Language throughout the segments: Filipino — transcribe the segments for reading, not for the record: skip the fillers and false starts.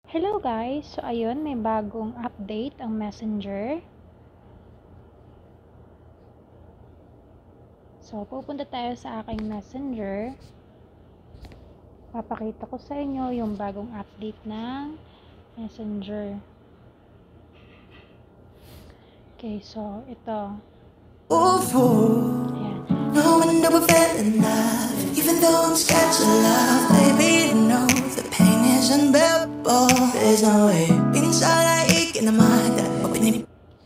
Hello guys! So ayun, may bagong update ang Messenger. So pupunta tayo sa aking Messenger. Papakita ko sa inyo yung bagong update ng Messenger. Okay, so ito. Ayan. No one ever fell in love, even though I'm scared to love. Baby, you know the pain is unbearable. There's no way. Inside I ache in the mind that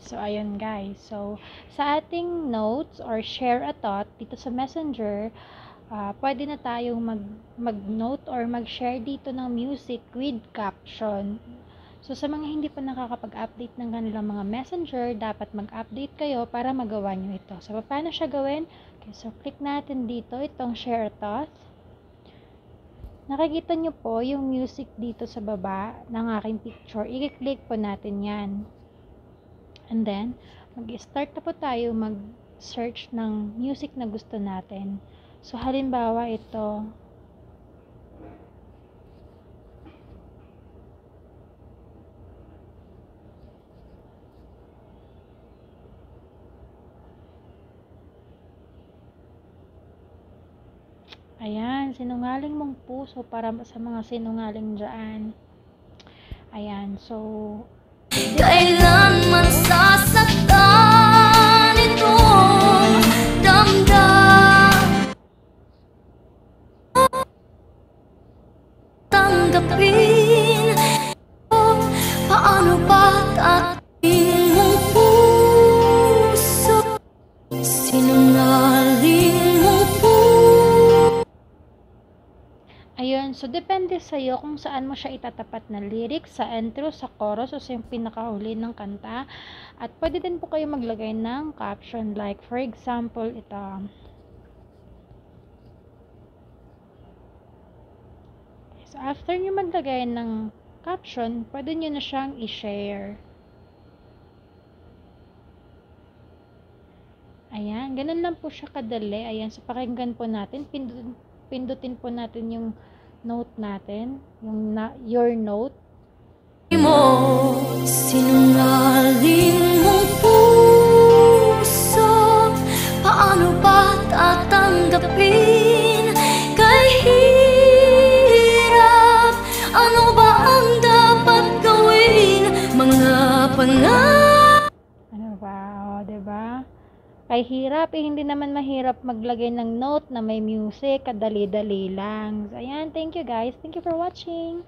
So ayun guys. So sa ating notes or share a thought dito sa Messenger, pwede na tayong mag-note or mag-share dito ng music with caption. So sa mga hindi pa nakakapag-update ng kanilang mga Messenger, dapat mag-update kayo para magawa nyo ito. So paano siya gawin? Okay, so click natin dito itong share a thought. Nakikita nyo po yung music dito sa baba ng aking picture. I-click po natin yan. And then, mag-start na po tayo mag-search ng music na gusto natin. So, halimbawa ito. Ayan, sinungaling mong puso para sa mga sinungaling dyan. Ayan, so kailanman sasaktan itong damdamin. Tanggapin paano ba't ating mong puso sinungaling mong puso. ayun, so depende sa'yo kung saan mo siya itatapat na lyrics, sa intro, sa chorus, o sa yung pinakahuli ng kanta. At pwede din po kayo maglagay ng caption, like for example, ito. So after nyo maglagay ng caption, pwede nyo na siyang i-share. Ayan, ganun lang po siya kadali. Ayan, so pakinggan po natin, pindutin po natin yung note natin, yung your note. Mo sinungaling mong puso, paano ba tatanggapin? Kay hirap, ano ba ang dapat gawin? Mga Ano ba? O, diba? Kay hirap, hindi naman mahirap maglagay ng note na may music, kadali-dali lang. So, ayan, thank you guys. Thank you for watching.